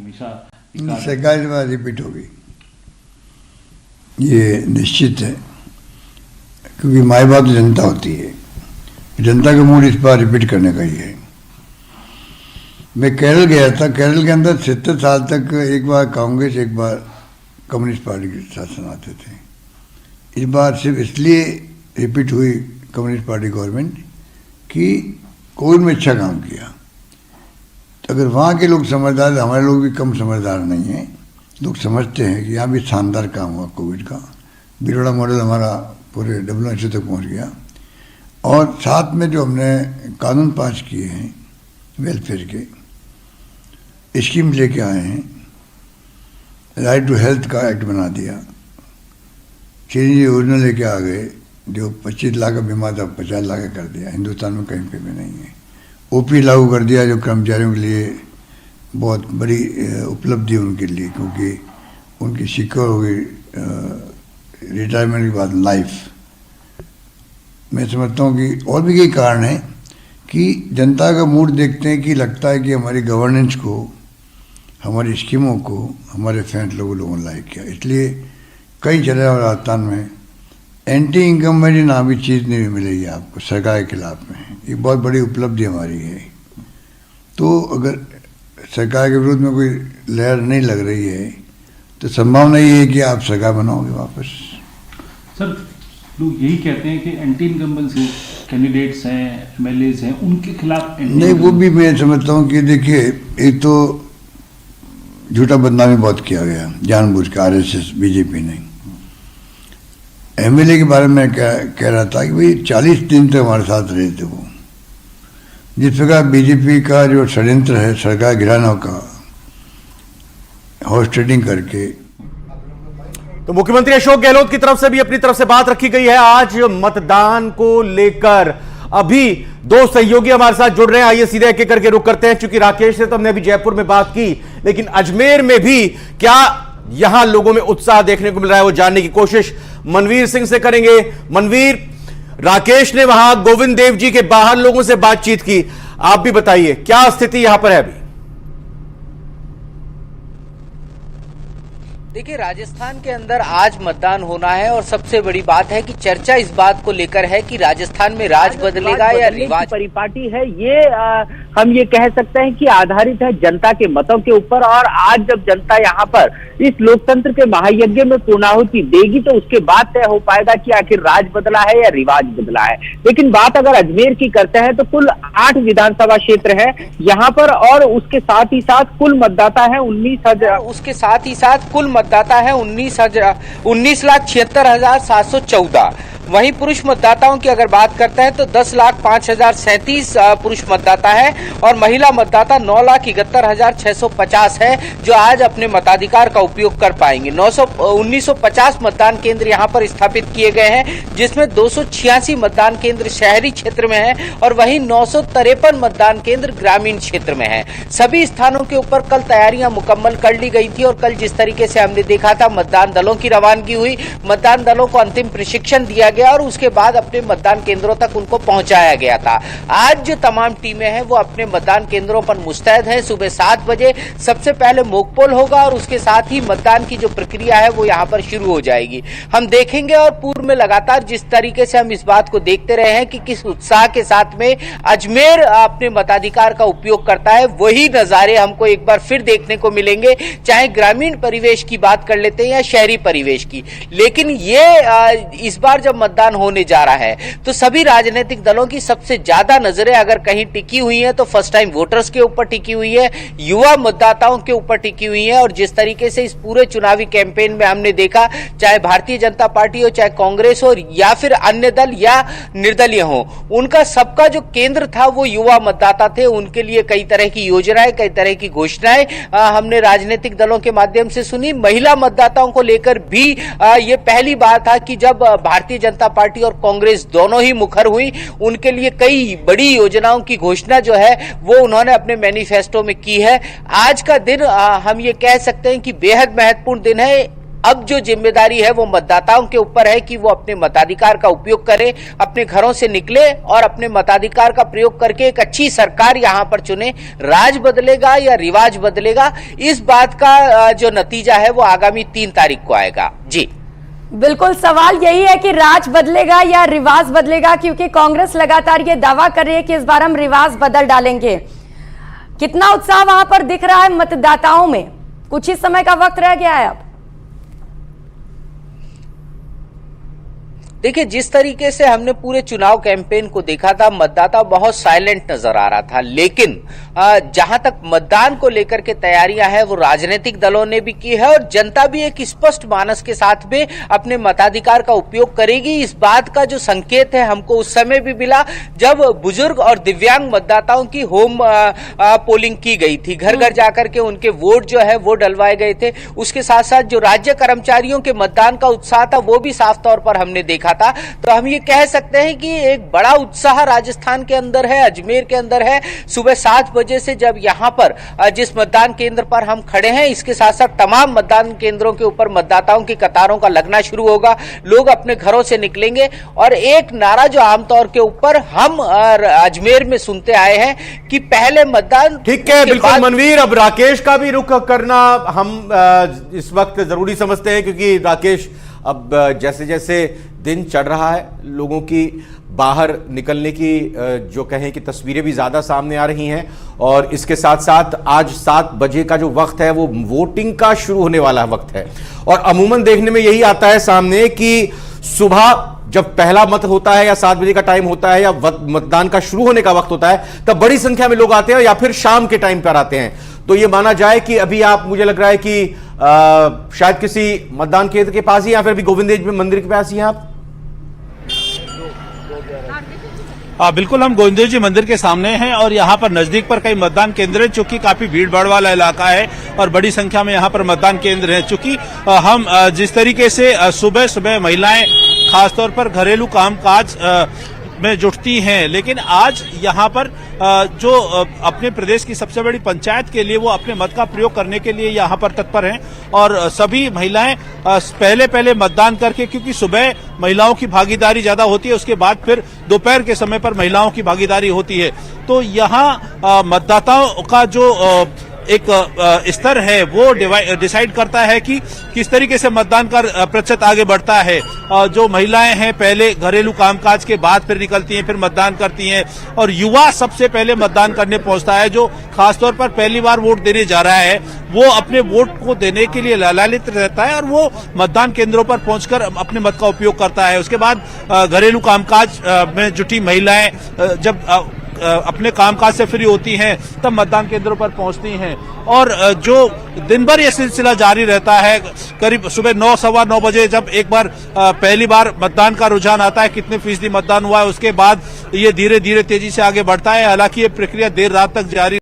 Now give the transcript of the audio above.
हमेशा सरकार बार रिपीट होगी, ये निश्चित है, क्योंकि माई बाप तो जनता होती है। जनता का मूड इस बार रिपीट करने का ही है। मैं केरल गया था, केरल के अंदर 70 साल तक एक बार कांग्रेस एक बार कम्युनिस्ट पार्टी के शासन आते थे। इस बार सिर्फ इसलिए रिपीट हुई कम्युनिस्ट पार्टी गवर्नमेंट कि कोविड में अच्छा काम किया। तो अगर वहाँ के लोग समझदार, हमारे लोग भी कम समझदार नहीं हैं, लोग समझते हैं कि यहाँ भी शानदार काम हुआ कोविड का। बिरला मॉडल हमारा पूरे WHO तक पहुँच गया। और साथ में जो हमने कानून पास किए हैं वेलफेयर के, स्कीम लेके आए हैं, राइट टू हेल्थ का एक्ट बना दिया, चिरंजीवी योजना लेके आ गए, जो 25 लाख का बीमा था 50 लाख का कर दिया। हिंदुस्तान में कहीं पे भी नहीं है। OP लागू कर दिया, जो कर्मचारियों के लिए बहुत बड़ी उपलब्धि है उनके लिए, क्योंकि उनकी सिक्योर हो गई रिटायरमेंट के बाद लाइफ। मैं समझता हूँ कि और भी कई कारण हैं कि जनता का मूड देखते हैं कि लगता है कि हमारी गवर्नेंस को, हमारी स्कीमों को हमारे फैंस लोगों ने लाइक किया। इसलिए कई जगह और राजस्थान में एंटी इनकम्बेंसी नाम की चीज़ नहीं मिलेगी आपको सरकार के खिलाफ में। ये बहुत बड़ी उपलब्धि हमारी है। तो अगर सरकार के विरोध में कोई लहर नहीं लग रही है तो संभावना ये है कि आप सरकार बनाओगे वापस। सर, लोग यही कहते हैं कि एंटी इनकम्बेंसी कैंडिडेट्स हैं, MLAs हैं, उनके खिलाफ नहीं, वो भी मैं समझता हूँ कि देखिए, एक तो झूठा बदनामी बहुत किया गया जानबूझ के RSS BJP ने। MLA के बारे में कह रहा था कि भाई 40 दिन तक हमारे साथ रहे थे वो। जिस प्रकार BJP का जो षड्यंत्र है सरकार गिराने का, हॉर्स ट्रेडिंग करके। तो मुख्यमंत्री अशोक गहलोत की तरफ से भी अपनी तरफ से बात रखी गई है आज मतदान को लेकर। अभी दो सहयोगी हमारे साथ जुड़ रहे हैं, आइए सीधे एक एक करके रुक करते हैं। चूंकि राकेश से तो हमने अभी जयपुर में बात की, लेकिन अजमेर में भी क्या यहां लोगों में उत्साह देखने को मिल रहा है, वो जानने की कोशिश मनवीर सिंह से करेंगे। मनवीर, राकेश ने वहां गोविंद देव जी के बाहर लोगों से बातचीत की, आप भी बताइए क्या स्थिति यहां पर है अभी। देखिए, राजस्थान के अंदर आज मतदान होना है और सबसे बड़ी बात है कि चर्चा इस बात को लेकर है कि राजस्थान में राज बदलेगा या रिवाज। परिपाटी है ये हम ये कह सकते हैं कि आधारित है जनता के मतों के ऊपर। और आज जब जनता यहाँ पर इस लोकतंत्र के महायज्ञ में पूर्णाहुति देगी तो उसके बाद तय हो पाएगा कि आखिर राज बदला है या रिवाज बदला है। लेकिन बात अगर अजमेर की करते हैं तो कुल 8 विधानसभा क्षेत्र है यहाँ पर, और उसके साथ ही साथ कुल मतदाता है 19,000। उसके साथ ही साथ कुल मतदाता है 19,76,714। वहीं पुरुष मतदाताओं की अगर बात करते हैं तो 10,05,037 पुरुष मतदाता है और महिला मतदाता 9,71,650 है जो आज अपने मताधिकार का उपयोग कर पाएंगे। 1950 मतदान केंद्र यहां पर स्थापित किए गए हैं, जिसमें 286 मतदान केंद्र शहरी क्षेत्र में है और वहीं 953 मतदान केंद्र ग्रामीण क्षेत्र में है। सभी स्थानों के ऊपर कल तैयारियां मुकम्मल कर ली गई थी और कल जिस तरीके से हमने देखा था मतदान दलों की रवानगी हुई, मतदान दलों को अंतिम प्रशिक्षण दिया गया और उसके बाद अपने मतदान केंद्रों तक उनको पहुंचाया गया था। आज जो तमाम टीमें हैं वो अपने मतदान केंद्रों पर मुस्तैद हैं। सुबह 7 बजे सबसे पहले मोकपोल होगा और उसके साथ ही मतदान की जो प्रक्रिया है वो यहाँ पर शुरू हो जाएगी। हम देखेंगे और पूर्व में लगातार जिस तरीके से हम इस बात को देखते रहे हैं कि किस उत्साह के साथ में अजमेर अपने मताधिकार का उपयोग करता है, वही नजारे हमको एक बार फिर देखने को मिलेंगे, चाहे ग्रामीण परिवेश की बात कर लेते हैं या शहरी परिवेश की। लेकिन ये इस बार जब मतदान होने जा रहा है तो सभी राजनीतिक दलों की सबसे ज्यादा नजरें अगर कहीं टिकी हुई हैं तो फर्स्ट टाइम वोटर्स के ऊपर टिकी हुई है, युवा मतदाताओं के ऊपर टिकी हुई है। और जिस तरीके से इस पूरे चुनावी कैंपेन में हमने देखा, चाहे भारतीय जनता पार्टी हो, चाहे कांग्रेस हो या फिर अन्य दल या निर्दलीय हो, उनका सबका जो केंद्र था वो युवा मतदाता थे। उनके लिए कई तरह की योजनाएं, कई तरह की घोषणाएं हमने राजनीतिक दलों के माध्यम से सुनी। महिला मतदाताओं को लेकर भी ये पहली बार था कि जब भारतीय जनता पार्टी और कांग्रेस दोनों ही मुखर हुई, उनके लिए कई बड़ी योजनाओं की घोषणा जो है वो उन्होंने अपने मैनिफेस्टो में की है। आज का दिन हम ये कह सकते हैं कि बेहद महत्वपूर्ण दिन है। अब जो जिम्मेदारी है वो मतदाताओं के ऊपर है कि वो अपने मताधिकार का उपयोग करें, अपने घरों से निकले और अपने मताधिकार का प्रयोग करके एक अच्छी सरकार यहां पर चुने। राज बदलेगा या रिवाज बदलेगा, इस बात का जो नतीजा है वो आगामी 3 तारीख को आएगा। जी बिल्कुल, सवाल यही है कि राज बदलेगा या रिवाज बदलेगा, क्योंकि कांग्रेस लगातार ये दावा कर रही है कि इस बार हम रिवाज बदल डालेंगे। कितना उत्साह वहां पर दिख रहा है मतदाताओं में? कुछ ही समय का वक्त रह गया है अब। देखिए, जिस तरीके से हमने पूरे चुनाव कैंपेन को देखा था, मतदाता बहुत साइलेंट नजर आ रहा था, लेकिन जहां तक मतदान को लेकर के तैयारियां हैं वो राजनीतिक दलों ने भी की है और जनता भी एक स्पष्ट मानस के साथ में अपने मताधिकार का उपयोग करेगी। इस बात का जो संकेत है हमको उस समय भी मिला जब बुजुर्ग और दिव्यांग मतदाताओं की होम पोलिंग की गई थी, घर घर जाकर के उनके वोट जो है वो डलवाए गए थे। उसके साथ साथ जो राज्य कर्मचारियों के मतदान का उत्साह था वो भी साफ तौर पर हमने देखा था। तो हम ये कह सकते हैं कि एक बड़ा उत्साह राजस्थान के अंदर है, अजमेर के अंदर है। सुबह 7 बजे से जब यहां पर जिस मतदान केंद्र पर हम खड़े हैं, इसके साथ साथ तमाम मतदान केंद्रों के ऊपर मतदाताओं की कतारों का लगना शुरू होगा। लोग अपने घरों से निकलेंगे और एक नारा जो आमतौर के ऊपर हम अजमेर में सुनते आए हैं कि पहले मतदान। ठीक है, बिल्कुल मनवीर, अब राकेश का भी रुख करना हम इस वक्त जरूरी समझते हैं, क्योंकि राकेश अब जैसे जैसे दिन चढ़ रहा है, लोगों की बाहर निकलने की जो कहें कि तस्वीरें भी ज़्यादा सामने आ रही हैं, और इसके साथ साथ आज 7 बजे का जो वक्त है वो वोटिंग का शुरू होने वाला वक्त है। और अमूमन देखने में यही आता है सामने कि सुबह जब पहला मत होता है या 7 बजे का टाइम होता है या मतदान का शुरू होने का वक्त होता है, तब बड़ी संख्या में लोग आते हैं, या फिर शाम के टाइम पर आते हैं। तो ये माना जाए कि अभी आप, मुझे लग रहा है कि शायद किसी मतदान केंद्र के पास ही या फिर भी गोविंदेज में मंदिर के पास ही हैं आप। बिल्कुल, हम गोविंदेव जी मंदिर के सामने हैं और यहाँ पर नजदीक पर कई मतदान केंद्र हैं, चूंकि काफी भीड़ भाड़ वाला इलाका है और बड़ी संख्या में यहाँ पर मतदान केंद्र हैं। चूंकि हम जिस तरीके से सुबह सुबह महिलाएं खासतौर पर घरेलू कामकाज में जुटती हैं, लेकिन आज यहाँ पर जो अपने प्रदेश की सबसे बड़ी पंचायत के लिए वो अपने मत का प्रयोग करने के लिए यहाँ पर तत्पर हैं और सभी महिलाएं पहले मतदान करके, क्योंकि सुबह महिलाओं की भागीदारी ज्यादा होती है, उसके बाद फिर दोपहर के समय पर महिलाओं की भागीदारी होती है। तो यहाँ मतदाताओं का जो एक स्तर है वो डिसाइड करता है कि किस तरीके से मतदान का प्रतिशत आगे बढ़ता है। जो महिलाएं हैं पहले घरेलू कामकाज के बाद फिर निकलती हैं, फिर मतदान करती हैं, और युवा सबसे पहले मतदान करने पहुंचता है, जो खासतौर पर पहली बार वोट देने जा रहा है। वो अपने वोट को देने के लिए लालायित रहता है और वो मतदान केंद्रों पर पहुंचकर अपने मत का उपयोग करता है। उसके बाद घरेलू कामकाज में जुटी महिलाएं जब अपने कामकाज से फ्री होती हैं तब मतदान केंद्रों पर पहुंचती हैं, और जो दिन भर ये सिलसिला जारी रहता है। करीब सुबह 9, सवा 9 बजे जब एक बार पहली बार मतदान का रुझान आता है, कितने फीसदी मतदान हुआ है, उसके बाद ये धीरे धीरे तेजी से आगे बढ़ता है। हालांकि ये प्रक्रिया देर रात तक जारी